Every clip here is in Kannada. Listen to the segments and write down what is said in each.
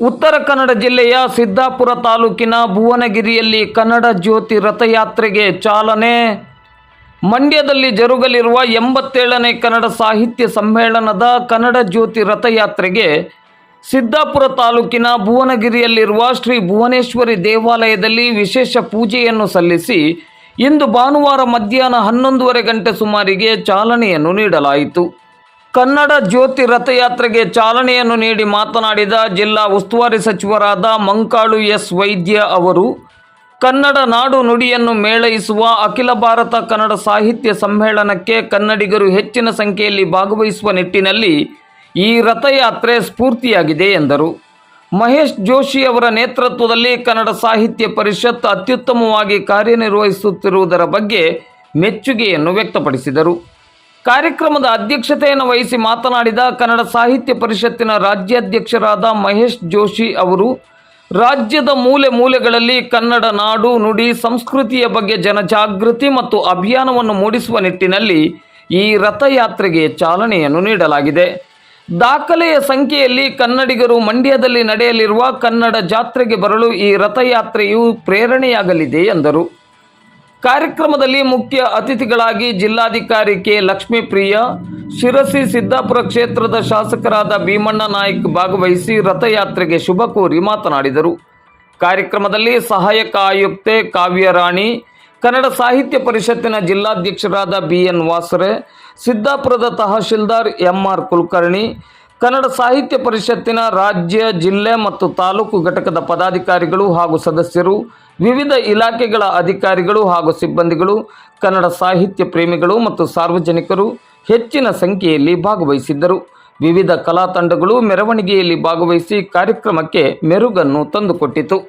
ಉತ್ತರ ಕನ್ನಡ ಜಿಲ್ಲೆಯ ಸಿದ್ದಾಪುರ ತಾಲೂಕಿನ ಭುವನಗಿರಿಯಲ್ಲಿ ಕನ್ನಡ ಜ್ಯೋತಿ ರಥಯಾತ್ರೆಗೆ ಚಾಲನೆ. ಮಂಡ್ಯದಲ್ಲಿ ಜರುಗಲಿರುವ 87ನೇ ಕನ್ನಡ ಸಾಹಿತ್ಯ ಸಮ್ಮೇಳನದ ಕನ್ನಡ ಜ್ಯೋತಿ ರಥಯಾತ್ರೆಗೆ ಸಿದ್ದಾಪುರ ತಾಲೂಕಿನ ಭುವನಗಿರಿಯಲ್ಲಿರುವ ಶ್ರೀ ಭುವನೇಶ್ವರಿ ದೇವಾಲಯದಲ್ಲಿ ವಿಶೇಷ ಪೂಜೆಯನ್ನು ಸಲ್ಲಿಸಿ ಇಂದು ಭಾನುವಾರ ಮಧ್ಯಾಹ್ನ 11:30 ಗಂಟೆ ಸುಮಾರಿಗೆ ಚಾಲನೆಯನ್ನು ನೀಡಲಾಯಿತು. ಕನ್ನಡ ಜ್ಯೋತಿ ರಥಯಾತ್ರೆಗೆ ಚಾಲನೆಯನ್ನು ನೀಡಿ ಮಾತನಾಡಿದ ಜಿಲ್ಲಾ ಉಸ್ತುವಾರಿ ಸಚಿವರಾದ ಮಂಕಾಳು ಎಸ್ ವೈದ್ಯ ಅವರು, ಕನ್ನಡ ನಾಡು ನುಡಿಯನ್ನು ಮೇಳೈಸುವ ಅಖಿಲ ಭಾರತ ಕನ್ನಡ ಸಾಹಿತ್ಯ ಸಮ್ಮೇಳನಕ್ಕೆ ಕನ್ನಡಿಗರು ಹೆಚ್ಚಿನ ಸಂಖ್ಯೆಯಲ್ಲಿ ಭಾಗವಹಿಸುವ ನಿಟ್ಟಿನಲ್ಲಿ ಈ ರಥಯಾತ್ರೆ ಸ್ಫೂರ್ತಿಯಾಗಿದೆ ಎಂದರು. ಮಹೇಶ್ ಜೋಶಿ ಅವರ ನೇತೃತ್ವದಲ್ಲಿ ಕನ್ನಡ ಸಾಹಿತ್ಯ ಪರಿಷತ್ ಅತ್ಯುತ್ತಮವಾಗಿ ಕಾರ್ಯನಿರ್ವಹಿಸುತ್ತಿರುವುದರ ಬಗ್ಗೆ ಮೆಚ್ಚುಗೆಯನ್ನು ವ್ಯಕ್ತಪಡಿಸಿದರು. ಕಾರ್ಯಕ್ರಮದ ಅಧ್ಯಕ್ಷತೆಯನ್ನು ವಹಿಸಿ ಮಾತನಾಡಿದ ಕನ್ನಡ ಸಾಹಿತ್ಯ ಪರಿಷತ್ತಿನ ರಾಜ್ಯಾಧ್ಯಕ್ಷರಾದ ಮಹೇಶ್ ಜೋಶಿ ಅವರು, ರಾಜ್ಯದ ಮೂಲೆ ಮೂಲೆಗಳಲ್ಲಿ ಕನ್ನಡ ನಾಡು ನುಡಿ ಸಂಸ್ಕೃತಿಯ ಬಗ್ಗೆ ಜನಜಾಗೃತಿ ಮತ್ತು ಅಭಿಯಾನವನ್ನು ಮೂಡಿಸುವ ನಿಟ್ಟಿನಲ್ಲಿ ಈ ರಥಯಾತ್ರೆಗೆ ಚಾಲನೆಯನ್ನು ನೀಡಲಾಗಿದೆ. ದಾಖಲೆಯ ಸಂಖ್ಯೆಯಲ್ಲಿ ಕನ್ನಡಿಗರು ಮಂಡ್ಯದಲ್ಲಿ ನಡೆಯಲಿರುವ ಕನ್ನಡ ಜಾತ್ರೆಗೆ ಬರಲು ಈ ರಥಯಾತ್ರೆಯು ಪ್ರೇರಣೆಯಾಗಲಿದೆ ಎಂದರು. ಕಾರ್ಯಕ್ರಮದಲ್ಲಿ ಮುಖ್ಯ ಅತಿಥಿಗಳಾಗಿ ಜಿಲ್ಲಾಧಿಕಾರಿ ಕೆ ಲಕ್ಷ್ಮೀಪ್ರಿಯ, ಶಿರಸಿ ಸಿದ್ದಾಪುರ ಕ್ಷೇತ್ರದ ಶಾಸಕರಾದ ಭೀಮಣ್ಣ ನಾಯ್ಕ್ ಭಾಗವಹಿಸಿ ರಥಯಾತ್ರೆಗೆ ಶುಭ ಕೋರಿ ಮಾತನಾಡಿದರು. ಕಾರ್ಯಕ್ರಮದಲ್ಲಿ ಸಹಾಯಕ ಆಯುಕ್ತೆ ಕಾವ್ಯರಾಣಿ, ಕನ್ನಡ ಸಾಹಿತ್ಯ ಪರಿಷತ್ತಿನ ಜಿಲ್ಲಾಧ್ಯಕ್ಷರಾದ BN ವಾಸರೆ, ಸಿದ್ದಾಪುರದ ತಹಶೀಲ್ದಾರ್ MR ಕುಲಕರ್ಣಿ, ಕನ್ನಡ ಸಾಹಿತ್ಯ ಪರಿಷತ್ತಿನ ರಾಜ್ಯ, ಜಿಲ್ಲೆ ಮತ್ತು ತಾಲೂಕು ಘಟಕದ ಪದಾಧಿಕಾರಿಗಳು ಹಾಗೂ ಸದಸ್ಯರು, ವಿವಿಧ ಇಲಾಖೆಗಳ ಅಧಿಕಾರಿಗಳು ಹಾಗೂ ಸಿಬ್ಬಂದಿಗಳು, ಕನ್ನಡ ಸಾಹಿತ್ಯ ಪ್ರೇಮಿಗಳು ಮತ್ತು ಸಾರ್ವಜನಿಕರು ಹೆಚ್ಚಿನ ಸಂಖ್ಯೆಯಲ್ಲಿ ಭಾಗವಹಿಸಿದ್ದರು. ವಿವಿಧ ಕಲಾ ತಂಡಗಳು ಮೆರವಣಿಗೆಯಲ್ಲಿ ಭಾಗವಹಿಸಿ ಕಾರ್ಯಕ್ರಮಕ್ಕೆ ಮೆರುಗನ್ನು ತಂದುಕೊಟ್ಟಿತು.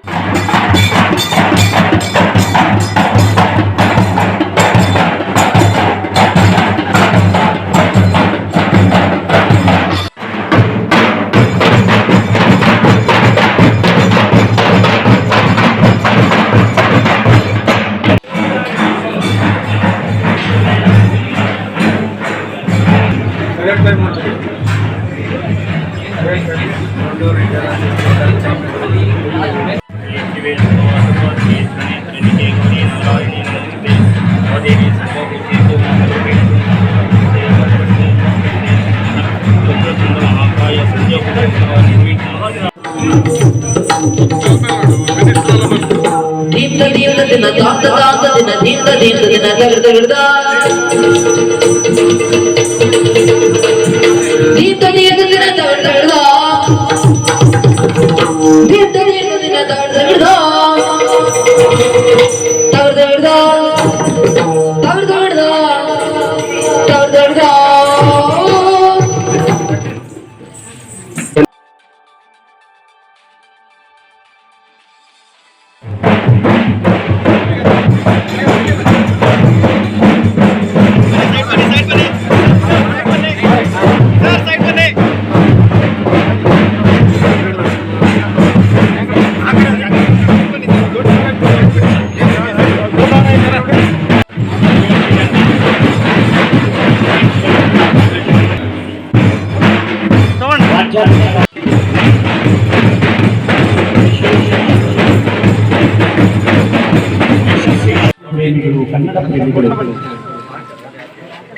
ಕನ್ನಡ ಪ್ರೇಮಿಗಳು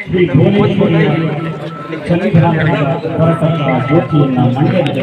ಶ್ರೀ ಭುವನೇಶ್ವರಿಯ ಸನ್ನಿಧಾನದಿಂದ ಹೊರತಕ್ಕ ಜ್ಯೋತಿಯನ್ನು ಮಂಡ್ಯದ